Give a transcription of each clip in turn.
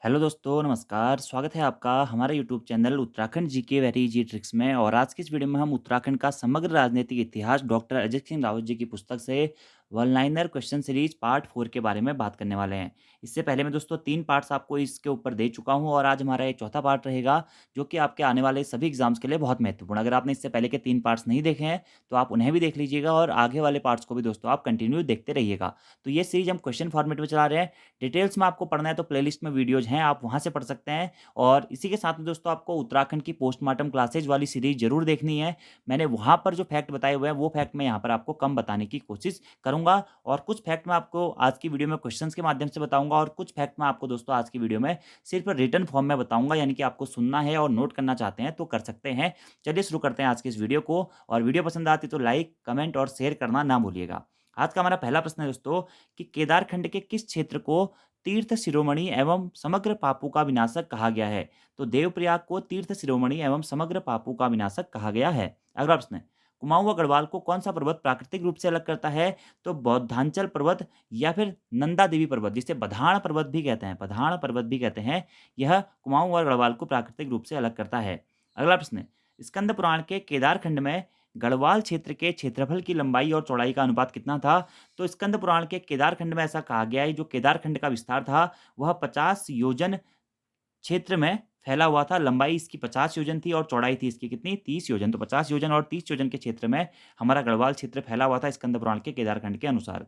Hello दोस्तों, नमस्कार। स्वागत है आपका हमारे YouTube channel Uttarakhand GK very easy tricks में। और आज की इस वीडियो में हम उत्तराखंड का समग्र राजनीतिक इतिहास डॉक्टर अजय सिंह रावत जी की पुस्तक से one liner question series part 4 के बारे में बात करने वाले हैं। इससे पहले मैं दोस्तों 3 पार्ट्स आपको इसके ऊपर दे चुका हूं और आज हमारा ये चौथा पार्ट रहेगा, जो कि आपके आने वाले सभी एग्जाम्स के लिए बहुत महत्वपूर्ण। अगर आपने इससे पहले के 3 पार्ट्स नहीं देखे हैं तो आप उन्हें भी देख लीजिएगा और आगे वाले पार्ट्स को भी दोस्तों आप कंटिन्यू देखते रहिएगा। तो ये सीरीज हम क्वेश्चन फॉर्मेट में चला रहे हैं। डिटेल्स में आपको पढ़ना है तो प्लेलिस्ट में वीडियोज़ हैं, आप वहाँ से पढ़ सकते हैं। और इसी के साथ में दोस्तों आपको उत्तराखंड की पोस्टमार्टम क्लासेज वाली सीरीज़ ज़रूर देखनी है। मैंने वहाँ पर जो फैक्ट बताए हुए हैं, वो फैक्ट मैं यहाँ पर आपको कम बताने की कोशिश करूँगा और कुछ फैक्ट मैं आपको आज की वीडियो में क्वेश्चंस के माध्यम से बताऊँगा और कुछ फैक्ट मैं आपको दोस्तों आज की वीडियो में सिर्फ रिटन फॉर्म में बताऊँगा, यानी कि आपको सुनना है और नोट करना चाहते हैं तो कर सकते हैं। चलिए शुरू करते हैं आज की इस वीडियो को। और वीडियो पसंद आती तो लाइक, कमेंट और शेयर करना ना भूलिएगा। आज का हमारा पहला प्रश्न है दोस्तों कि केदारखंड के किस क्षेत्र को तीर्थ शिरोमणि एवं समग्र पापों का विनाशक कहा गया है? तो देवप्रयाग को तीर्थ शिरोमणि एवं समग्र पापों का विनाशक कहा गया है। अगला प्रश्न है, कुमाऊं व गढ़वाल को कौन सा पर्वत प्राकृतिक रूप से अलग करता है? तो बौद्धांचल पर्वत या फिर नंदा देवी पर्वत, जिसे बधाण पर्वत भी कहते हैं, बधाण पर्वत भी कहते हैं, यह कुमाऊं व गढ़वाल को प्राकृतिक रूप से अलग करता है। अगला प्रश्न है, स्कंद पुराण के केदारखंड में गढ़वाल क्षेत्र के क्षेत्रफल की लंबाई और चौड़ाई का अनुपात कितना था? तो स्कंद पुराण के केदारखंड में ऐसा कहा गया है, जो केदारखंड का विस्तार था वह 50 योजन क्षेत्र में फैला हुआ था। लंबाई इसकी 50 योजन थी और चौड़ाई थी इसकी कितनी? 30 योजन। तो 50 योजन और 30 योजन के क्षेत्र में हमारा गढ़वाल क्षेत्र फैला हुआ था स्कंद पुराण के केदारखंड के अनुसार।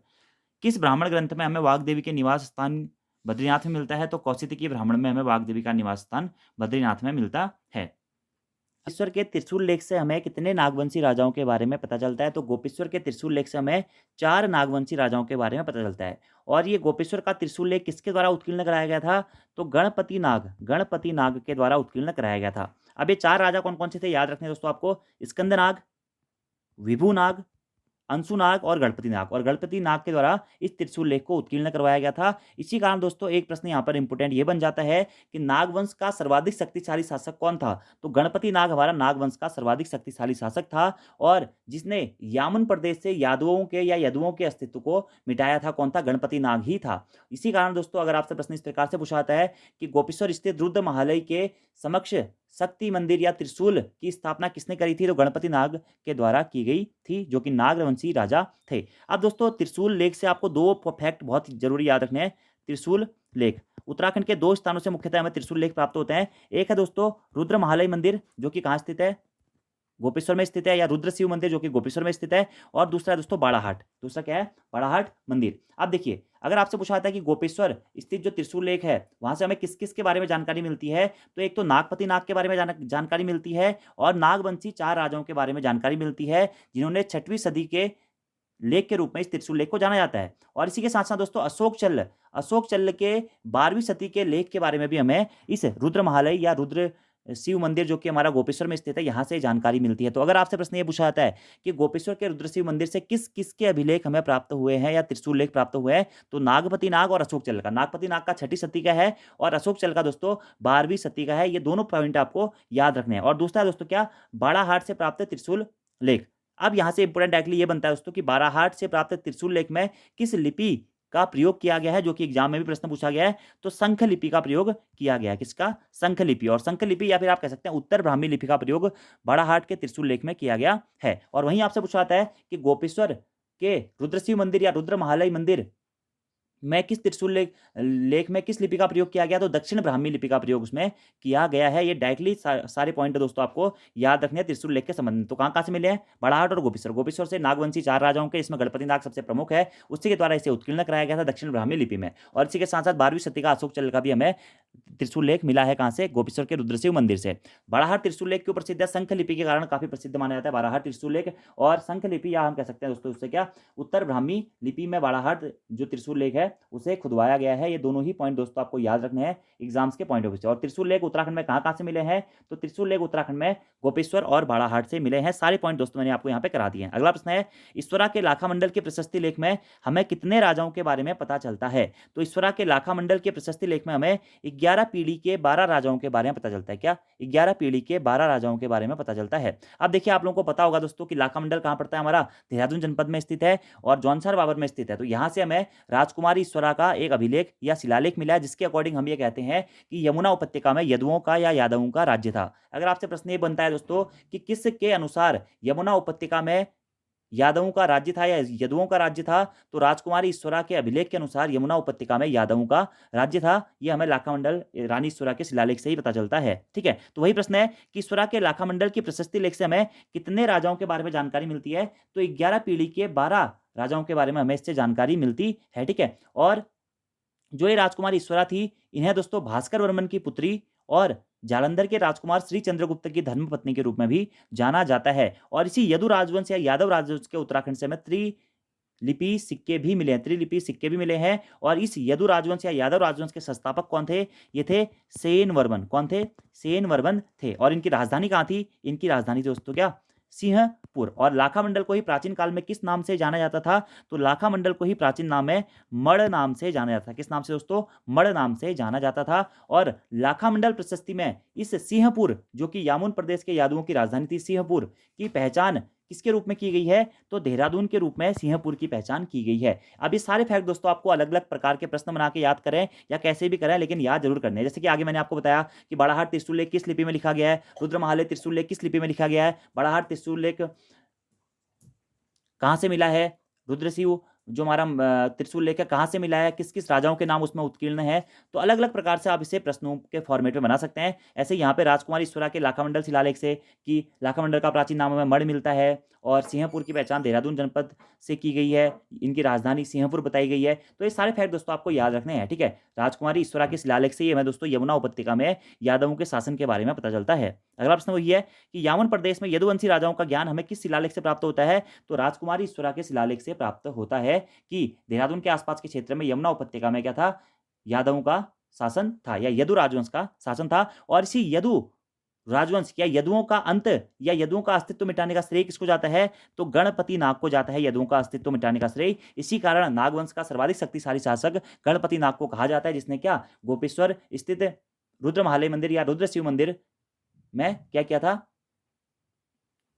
किस ब्राह्मण ग्रंथ में हमें वाग देवी के निवास स्थान बद्रीनाथ में मिलता है? तो कौशिकी ब्राह्मण में हमें वाग देवी का निवास स्थान बद्रीनाथ में मिलता है। गोपेश्वर के त्रिशूल लेख से हमें कितने नागवंशी राजाओं के बारे में पता चलता है? तो गोपेश्वर के त्रिशूल लेख से हमें 4 नागवंशी राजाओं के बारे में पता चलता है। और ये गोपेश्वर का त्रिशूल लेख किसके द्वारा उत्कीर्ण कराया गया था? तो गणपति नाग के द्वारा उत्कीर्ण कराया गया था। अब ये 4 राजा कौन-कौन से थे याद रखने दोस्तों आपको, स्कंदनाग, विभुनाग, अंशुनाग और गणपति नाग। और गणपति नाग के द्वारा इस त्रिशूल लेख को उत्कीर्ण करवाया गया था। इसी कारण दोस्तों एक प्रश्न यहाँ पर इंपोर्टेंट ये बन जाता है कि नागवंश का सर्वाधिक शक्तिशाली शासक कौन था? तो गणपति नाग हमारा नागवंश का सर्वाधिक शक्तिशाली शासक था और जिसने यामन प्रदेश से यादवों के या यदुओं के अस्तित्व को मिटाया था, कौन था? गणपति नाग ही था। इसी कारण दोस्तों अगर आपसे प्रश्न इस प्रकार से पूछा जाता है कि गोपेश्वर स्थित रुद्र महालय के समक्ष शक्ति मंदिर या त्रिशूल की स्थापना किसने करी थी? तो गणपति नाग के द्वारा की गई थी, जो कि नागवंशी राजा थे। अब दोस्तों त्रिशूल लेख से आपको 2 फैक्ट बहुत जरूरी याद रखने हैं। त्रिशूल लेख उत्तराखंड के 2 स्थानों से मुख्यतः हमें त्रिशूल लेख प्राप्त होते हैं। एक है दोस्तों रुद्र महालय मंदिर, जो कि कहाँ स्थित है? गोपेश्वर में स्थित है, या रुद्र शिव मंदिर जो कि गोपेश्वर में स्थित है। और दूसरा है दोस्तों बाड़ाहाट। दूसरा क्या है? बाड़ाहाट मंदिर। अब देखिए, अगर आपसे पूछा जाता है कि गोपेश्वर स्थित जो त्रिशूल लेख है, वहां से हमें किस किस के बारे में जानकारी मिलती है? तो एक तो नागपति नाग के बारे में जानकारी मिलती है और नागवंशी 4 राजाओं के बारे में जानकारी मिलती है, जिन्होंने 6वीं सदी के लेख के रूप में इस त्रिशूल लेख को जाना जाता है। और इसी के साथ साथ दोस्तों अशोक चल्ल के 12वीं सदी के लेख के बारे में भी हमें इस रुद्र महालय या रुद्र शिव मंदिर, जो कि हमारा गोपेश्वर में स्थित है, यहाँ से जानकारी मिलती है। तो अगर आपसे प्रश्न ये पूछा जाता है कि गोपेश्वर के रुद्र शिव मंदिर से किस किस के अभिलेख हमें प्राप्त हुए हैं या त्रिशूल लेख प्राप्त हुए हैं, तो नागपति नाग और अशोक चल्ल का। नागपति नाग का 6ठी सदी का है और अशोक चल्ल का दोस्तों 12वीं सदी का है। ये दोनों पॉइंट आपको याद रखने हैं। और दूसरा है दोस्तों क्या? बाड़ाहाट से प्राप्त त्रिशूल लेख। अब यहाँ से इंपोर्टेंट डायरेक्टली ये बनता है दोस्तों कि बाराहाट से प्राप्त त्रिशूल लेख में किस लिपि का प्रयोग किया गया है, जो कि एग्जाम में भी प्रश्न पूछा गया है। तो शंख लिपि का प्रयोग किया गया है। किसका? शंख लिपि। और शंख लिपि या फिर आप कह सकते हैं उत्तर ब्राह्मी लिपि का प्रयोग बाड़ाहाट के त्रिशूल लेख में किया गया है। और वहीं आपसे पूछा जाता है कि गोपेश्वर के रुद्रशिव मंदिर या रुद्र महालय मंदिर में किस त्रिशूल लेख में किस लिपि का प्रयोग किया गया? तो दक्षिण ब्राह्मी लिपि का प्रयोग उसमें किया गया है। ये डायरेक्टली सारे पॉइंट दोस्तों आपको याद रखने हैं त्रिशूल लेख के संबंध में। तो कहाँ कहाँ से मिले हैं? बाड़ाहाट और गोपेश्वर। गोपेश्वर से नागवंशी 4 राजाओं के, इसमें गणपति नाग सबसे प्रमुख है, उसी के द्वारा इसे उत्कीर्ण कराया गया था दक्षिण ब्राह्मी लिपि में। और इसी के साथ साथ 12वीं सदी का अशोक चल का भी हमें त्रिशूल लेख मिला है। कहाँ से? गोपेश्वर के रुद्रशिव मंदिर से। बाड़ाहाट त्रिशूल लेख क्यों प्रसिद्ध है? शंख लिपि के कारण काफी प्रसिद्ध माना जाता है बाड़ाहाट त्रिशूल लेख। और शंख लिपि या हम कह सकते हैं दोस्तों उससे क्या, उत्तर ब्राह्मी लिपि में बाड़ाहाट जो त्रिशूल लेख है उसे खुदवाया गया है। ये दोनों ही पॉइंट दोस्तों आपको याद रखने हैं एग्जाम्स के पॉइंट ऑफ व्यू से। और त्रिशूल लेख उत्तराखंड में कहाँ कहाँ से मिले हैं? तो त्रिशूल लेख उत्तराखंड में गोपेश्वर और बाड़ाहाट से मिले हैं। सारे पॉइंट दोस्तों मैंने आपको यहाँ पे करा दिए हैं। अगला प्रश्न है, ईश्वरा के लाखा मंडल के प्रशस्ति लेख में हमें कितने राजाओं के बारे में पता चलता है? तो ईश्वरा के लाखा मंडल के प्रशस्ति लेख में हमें 11 पीढ़ी के 12 राजाओं के बारे में पता चलता है। क्या? 11 पीढ़ी के 12 राजाओं के बारे में पता चलता है। अब देखिए, आप लोगों को पता होगा दोस्तों कि लाखा मंडल कहाँ पड़ता है हमारा? देहरादून जनपद में स्थित है और जौनसार बावर में स्थित है। तो यहाँ से हमें राजकुमारी ईश्वरा का एक अभिलेख या शिलालेख मिला है, जिसके अकॉर्डिंग हम ये कहते हैं कि यमुना उपत्यका में यदुओं का या यादवों का राज्य था। अगर आपसे प्रश्न ये बनता है दोस्तों कि किसके अनुसार यमुना उपत्यका में यादवों का राज्य था या यदुओं का राज्य था, तो राजकुमारी ईश्वरा के अभिलेख के अनुसार यमुना उपत्यका में यादवों का राज्य था। ये हमें लाखामंडल रानी ईश्वरा के शिलालेख से ही पता चलता है। ठीक है, तो वही प्रश्न है कि ईश्वरा के लाखामंडल की प्रशस्ति लेख से हमें कितने राजाओं के बारे में जानकारी मिलती है? तो 11 पीढ़ी के 12 राजाओं के बारे में हमें इससे जानकारी मिलती है। ठीक है, और जो ये राजकुमारी ईश्वरा थी, इन्हें दोस्तों भास्कर वर्मन की पुत्री और जालंधर के राजकुमार श्री चंद्रगुप्त की धर्मपत्नी के रूप में भी जाना जाता है। और इसी यदु राजवंश या यादव राजवंश के उत्तराखंड से हमें त्रिलिपि सिक्के भी मिले हैं, त्रिलिपि सिक्के भी मिले हैं। और इस यदु राजवंश या यादव राजवंश के संस्थापक कौन थे? ये थे सेन वर्मन। कौन थे? सेन वर्मन थे। और इनकी राजधानी कहाँ थी? इनकी राजधानी दोस्तों क्या? सिंहपुर। और लाखा मंडल को ही प्राचीन काल में किस नाम से जाना जाता था? तो लाखा मंडल को ही प्राचीन नाम में मड़ नाम से जाना जाता था। किस नाम से दोस्तों? मड़ नाम से जाना जाता था। और लाखा मंडल प्रशस्ति में इस सिंहपुर, जो कि यामुन प्रदेश के यादवों की राजधानी थी, सिंहपुर की पहचान किसके रूप में की गई है? तो देहरादून के रूप में सिंहपुर की पहचान की गई है। अब ये सारे फैक्ट दोस्तों आपको अलग अलग प्रकार के प्रश्न बना के याद करें या कैसे भी करें, लेकिन याद जरूर करने हैं। जैसे कि आगे मैंने आपको बताया कि बाड़ाहाट त्रिशूल लेख किस लिपि में लिखा गया है, रुद्र महालय त्रिशूल लेख किस लिपि में लिखा गया है, बाड़ाहाट त्रिशूल लेख कहाँ से मिला है, रुद्रशिव जो हमारा त्रिशूल लेख है कहाँ से मिला है, किस किस राजाओं के नाम उसमें उत्कीर्ण है। तो अलग अलग प्रकार से आप इसे प्रश्नों के फॉर्मेट में बना सकते हैं। ऐसे यहाँ पे राजकुमारी ईश्वरा के लाखामंडल शिलालेख से कि लाखामंडल का प्राचीन नाम हमें मड़ मिलता है और सिंहपुर की पहचान देहरादून जनपद से की गई है, इनकी राजधानी सिंहपुर बताई गई है। तो ये सारे फैक्ट दोस्तों आपको याद रखने हैं। ठीक है, राजकुमारी ईश्वरा के शिलालेख से ही हमें दोस्तों यमुना उपत्यका में यादवों के शासन के बारे में पता चलता है। अगला प्रश्न वही है कि यावन प्रदेश में यदुवंशी राजाओं का ज्ञान हमें किस शिलालेख से प्राप्त होता है? तो राजकुमारी ईश्वरा के शिलालेख से प्राप्त होता है कि देहरादून के आसपास के क्षेत्र में यमुना उपत्यका में क्या था? यादवों का शासन था या यदु राजवंश का शासन था। और इसी यदु राजवंश या यदुओं का अंत या यदुओं का अस्तित्व मिटाने का श्रेय किसको जाता है? तो गणपति नाग को जाता है यदुओं का अस्तित्व मिटाने का श्रेय। इसी कारण नागवंश का सर्वाधिक शक्तिशाली शासक गणपति नाग को कहा जाता है, जिसने क्या गोपेश्वर स्थित रुद्र महालय मंदिर या रुद्र शिव मंदिर में क्या किया था?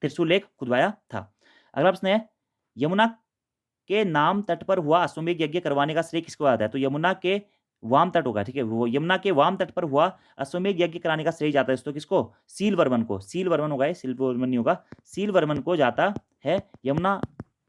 त्रिशूल लेख खुदवाया था। अगला प्रश्न है, यमुना के नाम तट पर हुआ अश्वमेध यज्ञ करवाने का श्रेय किसको जाता है? तो यमुना के वाम तट होगा। ठीक है, वो यमुना के वाम तट पर हुआ अश्वमेध यज्ञ कराने का श्रेय जाता है दोस्तों किसको? सील वर्मन को। सील वर्मन होगा, ये सील वर्मन नहीं होगा, सील वर्मन को जाता है यमुना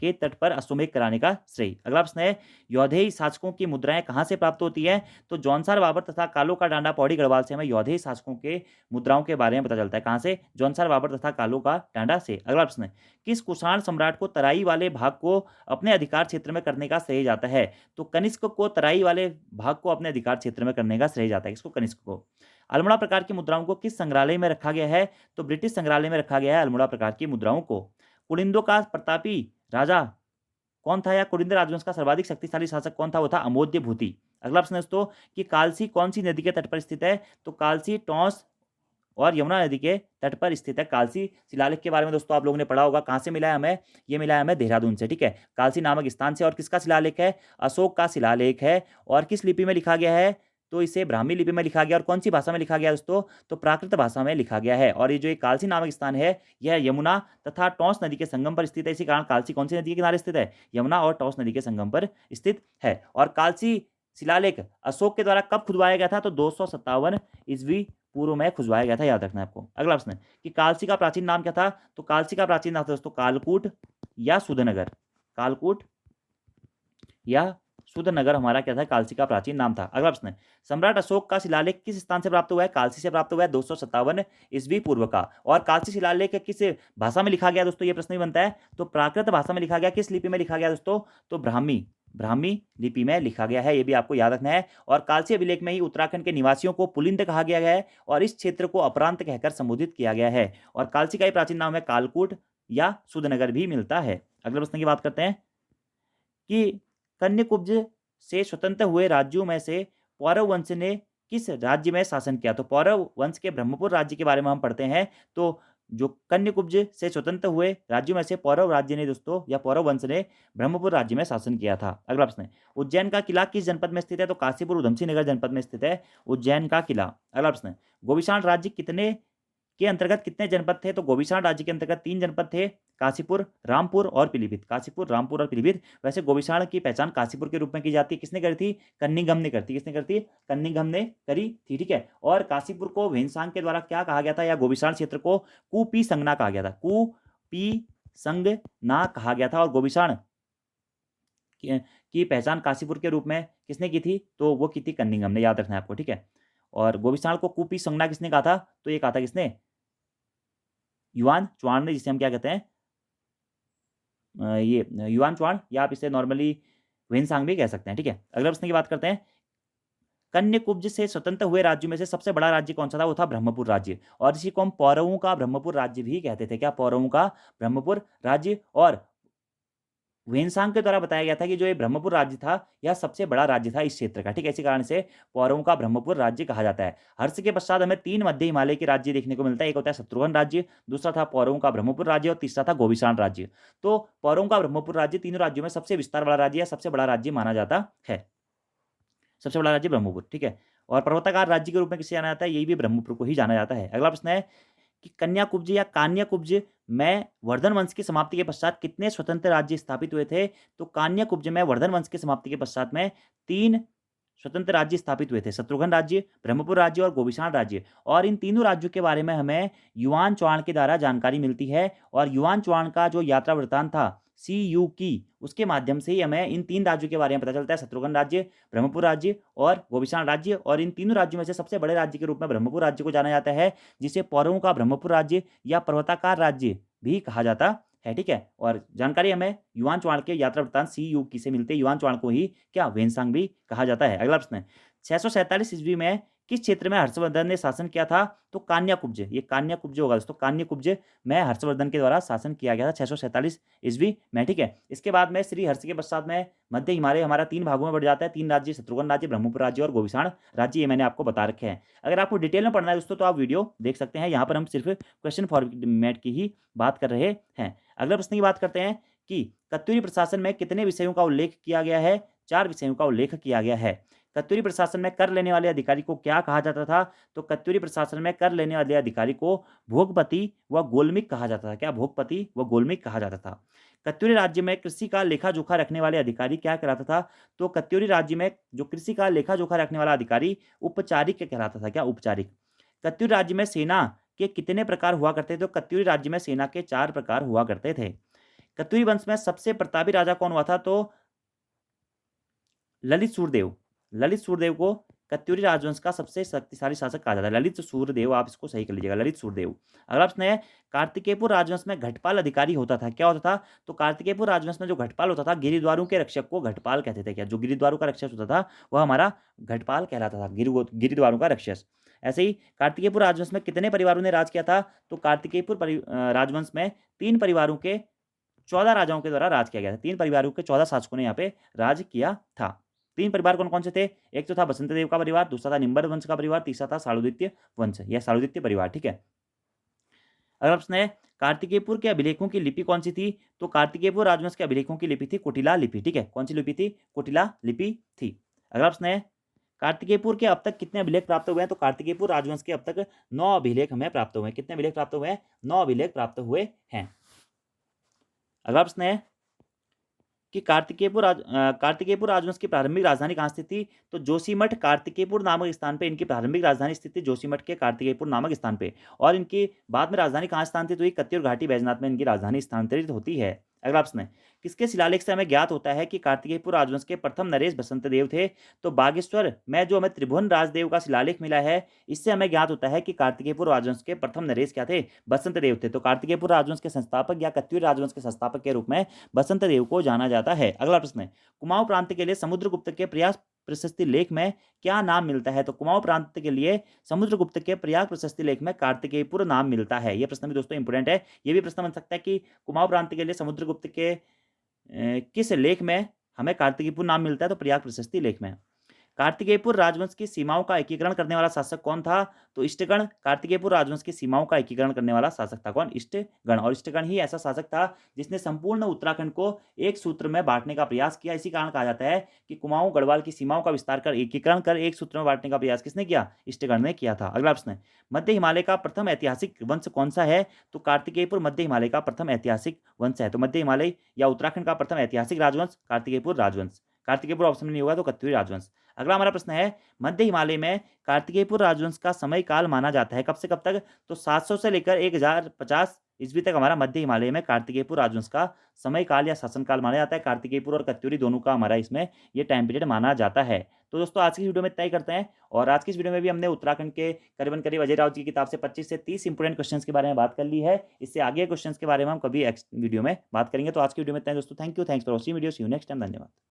के तट पर अश्वमेध कराने का श्रेय। अगला प्रश्न है, यौधेय शासकों की मुद्राएं कहाँ से प्राप्त होती है? तो जौनसार बाबर तथा कालो का डांडा पौड़ी गढ़वाल से हमें यौधेय शासकों के मुद्राओं के बारे में पता चलता है। कहाँ से? जौनसार बाबर तथा कालो का डांडा से। अगला प्रश्न है, किस कुषाण सम्राट को तराई वाले भाग को अपने अधिकार क्षेत्र में करने का श्रेय जाता है? तो कनिष्क को तराई वाले भाग को अपने अधिकार क्षेत्र में करने का श्रेय जाता है। किसको? कनिष्क को। अल्मोड़ा प्रकार की मुद्राओं को किस संग्रहालय में रखा गया है? तो ब्रिटिश संग्रहालय में रखा गया है अल्मोड़ा प्रकार की मुद्राओं को। कुलिंदों का प्रतापी राजा कौन था या कुलिंद राजवंश का सर्वाधिक शक्तिशाली शासक कौन था? वो था अमोद्य भूति। अगला प्रश्न है दोस्तों कि कालसी कौन सी नदी के तट पर स्थित है? तो कालसी टॉस और यमुना नदी के तट पर स्थित है। कालसी शिलालेख के बारे में दोस्तों आप लोगों ने पढ़ा होगा। कहाँ से मिला है हमें? ये मिला है हमें देहरादून से। ठीक है, कालसी नामक स्थान से। और किसका शिलालेख है? अशोक का शिलालेख है। और किस लिपि में लिखा गया है? तो इसे ब्राह्मी लिपि में लिखा गया। और कौन सी भाषा में लिखा गया दोस्तों? तो प्राकृत भाषा में लिखा गया है। और ये जो कालसी नामक स्थान है, यह यमुना तथा टॉस नदी के संगम पर स्थित है। इसी कारण कालसी कौन सी नदी के किनारे स्थित है? यमुना और टॉस नदी के संगम पर स्थित है। और कालसी शिलालेख अशोक के द्वारा कब खुदवाया गया था? तो 257 ईस्वी पूर्व में खुदवाया गया था। याद रखना है आपको। अगला प्रश्न है कि कालसी का प्राचीन नाम क्या था? तो कालसी का प्राचीन नाम था दोस्तों कालकूट या सुधनगर। कालकूट या सुधनगर हमारा क्या था? कालसी का प्राचीन नाम था। अगला प्रश्न है, सम्राट अशोक का शिलालेख किस स्थान से प्राप्त हुआ है? कालसी से प्राप्त हुआ है 257 ईस्वी पूर्व का। और कालसी शिलालेख किस भाषा में लिखा गया दोस्तों? ये प्रश्न भी बनता है। तो प्राकृत भाषा में लिखा गया। किस लिपि में लिखा गया दोस्तों? तो ब्राह्मी लिपि में लिखा गया है। ये भी आपको याद रखना है। और कालसी अभिलेख में ही उत्तराखंड के निवासियों को पुलिंद कहा गया है और इस क्षेत्र को अपरांत कहकर संबोधित किया गया है। और कालसी का ही प्राचीन नाम है कालकूट या सुधनगर भी मिलता है। अगले प्रश्न की बात करते हैं कि कन्याकुब्ज से स्वतंत्र हुए राज्यों में से पौरव वंश ने किस राज्य में शासन किया? तो पौरव वंश के ब्रह्मपुर राज्य के बारे में हम पढ़ते हैं। तो जो कन्याकुब्ज से स्वतंत्र हुए राज्यों में से पौरव राज्य ने दोस्तों या पौरव वंश ने ब्रह्मपुर राज्य में शासन किया था। अगला प्रश्न है, उज्जैन का किला किस जनपद में स्थित है? तो काशीपुर उधमसिंह नगर जनपद में स्थित है उज्जैन का किला। अगला प्रश्न है, गोविशाण राज्य कितने के अंतर्गत कितने जनपद थे? तो गोविशाण राज्य के अंतर्गत 3 जनपद थे, काशीपुर, रामपुर और पीलीभीत। काशीपुर, रामपुर और पीलीभीत। वैसे गोविशाण की पहचान काशीपुर के रूप में की जाती है। किसने करी थी? कन्नीगम ने करती। किसने करती? कन्नीगम ने करी थी, ठीक है। और काशीपुर को वेनसांग के द्वारा क्या कहा गया था, या गोविशाण क्षेत्र को कुपी संगना कहा गया था। कुपी संगना कहा गया था। और गोविशाण की पहचान काशीपुर के रूप में किसने की थी? तो वो की थी कन्नीगम ने, याद रखना है आपको, ठीक है। और गोविशाण को कुपी संगना किसने कहा था? तो ये कहा था किसने? युआन चुआन ने, जिसे हम क्या कहते हैं, ये युआन चुआन, या आप इसे नॉर्मली वेनसांग भी कह सकते हैं, ठीक है। अगले प्रश्न की बात करते हैं, कन्याकुब्ज से स्वतंत्र हुए राज्यों में से सबसे बड़ा राज्य कौन सा था? वो था ब्रह्मपुर राज्य। और इसी को हम पौरवों का ब्रह्मपुर राज्य भी कहते थे। क्या? पौरवों का ब्रह्मपुर राज्य। और वेनसांग के द्वारा बताया गया था कि जो ये ब्रह्मपुर राज्य था, यह सबसे बड़ा राज्य था इस क्षेत्र का, ठीक है। इसी कारण से पौरवों का ब्रह्मपुर राज्य कहा जाता है। हर्ष के पश्चात हमें 3 मध्य हिमालय के राज्य देखने को मिलता है। एक होता है शत्रुघ्न राज्य, दूसरा था पौरवों का ब्रह्मपुर राज्य, और तीसरा था गोविशाण राज्य। तो पौरवों का ब्रह्मपुर राज्य तीनों राज्यों में सबसे विस्तार वाला राज्य या सबसे बड़ा राज्य माना जाता है। सबसे बड़ा राज्य ब्रह्मपुर, ठीक है। और पर्वताकार राज्य के रूप में किसे जाना जाता है? यही भी ब्रह्मपुर को ही जाना जाता है। अगला प्रश्न है कि कन्याकुब्ज या कान्याकुब्ज में वर्धन वंश की समाप्ति के पश्चात कितने स्वतंत्र राज्य स्थापित हुए थे? तो कान्याकुब्ज में वर्धन वंश की समाप्ति के पश्चात में 3 स्वतंत्र राज्य स्थापित हुए थे, शत्रुघ्न राज्य, ब्रह्मपुर राज्य और गोविशाण राज्य। और इन तीनों राज्यों के बारे में हमें युआन चौहान के द्वारा जानकारी मिलती है। और युआन चौहान का जो यात्रा वृत्तांत था CU की, उसके माध्यम से ही हमें इन 3 राज्यों के बारे में पता चलता है, शत्रुघ्न राज्य, ब्रह्मपुर राज्य और गोविशाण राज्य। और इन तीनों राज्यों में से सबसे बड़े राज्य के रूप में ब्रह्मपुर राज्य को जाना जाता है, जिसे पौरवों का ब्रह्मपुर राज्य या पर्वताकार राज्य भी कहा जाता है, ठीक है। और जानकारी हमें युआन चौहान के यात्रा वृत्तांत CU की से मिलते हैं। युआन चौहान को ही क्या वेनसांग भी कहा जाता है। अगला प्रश्न है, 647 ईस्वी में किस क्षेत्र में हर्षवर्धन ने शासन किया था? तो कान्याकुब्ज, ये कान्याकुब्ज होगा दोस्तों, कान्याकुब्ज में हर्षवर्धन के द्वारा शासन किया गया था 647 ईस्वी में, ठीक है। इसके बाद में श्री हर्ष के पश्चात में मध्य हिमालय हमारा 3 भागों में बढ़ जाता है। 3 राज्य, शत्रुघ्न राज्य, ब्रह्मपुर राज्य और गोविशाण राज्य, ये मैंने आपको बता रखे हैं। अगर आपको डिटेल में पढ़ना है दोस्तों, तो आप वीडियो देख सकते हैं। यहाँ पर हम सिर्फ क्वेश्चन फॉर्मेट की ही बात कर रहे हैं। अगले प्रश्न की बात करते हैं कि कत्यूरी प्रशासन में कितने विषयों का उल्लेख किया गया है? 4 विषयों का उल्लेख किया गया है। कत्यूरी प्रशासन में कर लेने वाले अधिकारी को क्या कहा जाता था? तो कत्यूरी प्रशासन में कर लेने वाले अधिकारी को भोगपति व गोलमिक कहा जाता था। क्या? भोगपति व गोलमिक कहा जाता था। कत्यूरी राज्य में कृषि का लेखा जोखा रखने वाले अधिकारी क्या कहलाता था? तो कत्यूरी राज्य में जो कृषि का लेखा जोखा रखने वाला अधिकारी उपचारिक कहलाता था। क्या? उपचारिक। कत्यूरी राज्य में सेना के कितने प्रकार हुआ करते थे? तो कत्यूरी राज्य में सेना के 4 प्रकार हुआ करते थे। कत्यूरी वंश में सबसे प्रतापी राजा कौन हुआ था? तो ललित सूर्यदेव। ललित सूर्यदेव को कत्यूरी राजवंश का सबसे शक्तिशाली शासक कहा जाता है। ललित सूर्यदेव, आप इसको सही कर लीजिएगा, ललित सूर्यदेव। अगला प्रश्न है, कार्तिकेयपुर राजवंश में घटपाल अधिकारी होता था। क्या होता था? तो कार्तिकेयपुर राजवंश में जो घटपाल होता था, गिरिद्वारों के रक्षक को घटपाल कहते थे। क्या? जो गिरिद्वारों का रक्षक होता था वह हमारा घटपाल कहलाता था, गिरिद्वारों का रक्षक। ऐसे ही कार्तिकेयपुर राजवंश में कितने परिवारों ने राज किया था? तो कार्तिकेयपुर राजवंश में 3 परिवारों के 14 राजाओं के द्वारा राज किया गया था। 3 परिवारों के 14 शासकों ने यहाँ पे राज किया था। 3 परिवार कौन कौन से थे? एक तो था बसंत देव का परिवार, दूसरा था निम्बर वंश का परिवार, तीसरा था सालुदित्य वंश या सालुदित्य परिवार, ठीक है। अगला प्रश्न है, कार्तिकेयपुर के अभिलेखों की लिपि कौन सी थी? तो कार्तिकेयपुर राजवंश के अभिलेखों की लिपि थी कुटिला लिपि, ठीक है। कौन सी लिपि थी? कुटिला लिपि थी। अगला प्रश्न है, कार्तिकेयपुर के अब तक कितने अभिलेख प्राप्त हुए हैं? तो कार्तिकेयपुर राजवंश के अब तक 9 अभिलेख हमें प्राप्त हुए हैं। कितने अभिलेख प्राप्त हुए हैं? 9 अभिलेख प्राप्त हुए हैं। अगला प्रश्न है कि कार्तिकेयपुर राजवंश की प्रारंभिक राजधानी कहाँ स्थित थी? तो जोशीमठ कार्तिकेयपुर नामक स्थान पे इनकी प्रारंभिक राजधानी स्थित थी, जोशीमठ के कार्तिकेयपुर नामक स्थान पे। और इनकी बाद में राजधानी कहाँ स्थानांतरित हुई? कत्यूर घाटी बैजनाथ में इनकी राजधानी स्थानांतरित होती है। अगला प्रश्न है, किसके शिलालेख से हमें ज्ञात होता है कि कार्तिकेयपुर राजवंश के प्रथम नरेश बसंत देव थे? तो बागेश्वर में जो हमें त्रिभुवन राजदेव का शिलालेख मिला है, इससे हमें ज्ञात होता है कि कार्तिकेयपुर राजवंश के प्रथम नरेश क्या थे? बसंत देव थे। तो कार्तिकेयपुर राजवंश के संस्थापक या कत्यूर राजवंश के संस्थापक के रूप में बसंत देव को जाना जाता है। अगला प्रश्न है, कुमाऊं प्रांत के लिए समुद्रगुप्त के प्रयास प्रशस्ति लेख में क्या नाम मिलता है? तो कुमाऊं प्रांत के लिए समुद्रगुप्त के प्रयाग प्रशस्ति लेख में कार्तिकेयपुर नाम मिलता है। यह प्रश्न भी दोस्तों इंपोर्टेंट है। यह भी प्रश्न बन सकता है कि कुमाऊं प्रांत के लिए समुद्रगुप्त के किस लेख में हमें कार्तिकेयपुर नाम मिलता है? तो प्रयाग प्रशस्ति लेख में। कार्तिकेयपुर राजवंश की सीमाओं का एकीकरण करने वाला शासक कौन था? तो इष्टगण कार्तिकेयपुर राजवंश की सीमाओं का एकीकरण करने वाला शासक था। कौन? इष्टगण। और इष्टगण ही ऐसा शासक था जिसने संपूर्ण उत्तराखंड को एक सूत्र में बांटने का प्रयास किया। इसी कारण कहा जाता है कि कुमाऊं गढ़वाल की सीमाओं का विस्तार कर एकीकरण कर एक सूत्र में बांटने का प्रयास किसने किया? इष्टगण ने किया था। अगला प्रश्न है, मध्य हिमालय का प्रथम ऐतिहासिक वंश कौन सा है? तो कार्तिकेयपुर मध्य हिमालय का प्रथम ऐतिहासिक वंश है। तो मध्य हिमालय या उत्तराखंड का प्रथम ऐतिहासिक राजवंश कार्तिकेयपुर राजवंश। कार्तिकेयपुर ऑप्शन में नहीं होगा तो कत्यूरी राजवंश। अगला हमारा प्रश्न है, मध्य हिमालय में कार्तिकेयपुर राजवंश का समय काल माना जाता है कब से कब तक? तो 700 से लेकर 1050 ईस्वी तक हमारा मध्य हिमालय में कार्तिकेयपुर राजवंश का समय काल या शासन काल माना जाता है। कार्तिकेयपुर और कत्यूरी दोनों का हमारा इसमें ये टाइम पीरियड माना जाता है। तो दोस्तों आज की वीडियो में इतना ही करते हैं, और आज की इस वीडियो में भी हमने उत्तराखंड के करीबन करीब अजय राउत की किताब से 25 से 30 इंपोर्टेंट क्वेश्चंस के बारे में बात कर ली है। इससे आगे क्वेश्चंस के बारे में हम कभी वीडियो में बात करेंगे। तो आज की वीडियो में इतना ही दोस्तों। Thank you, thanks for watching video. See you next time. धन्यवाद।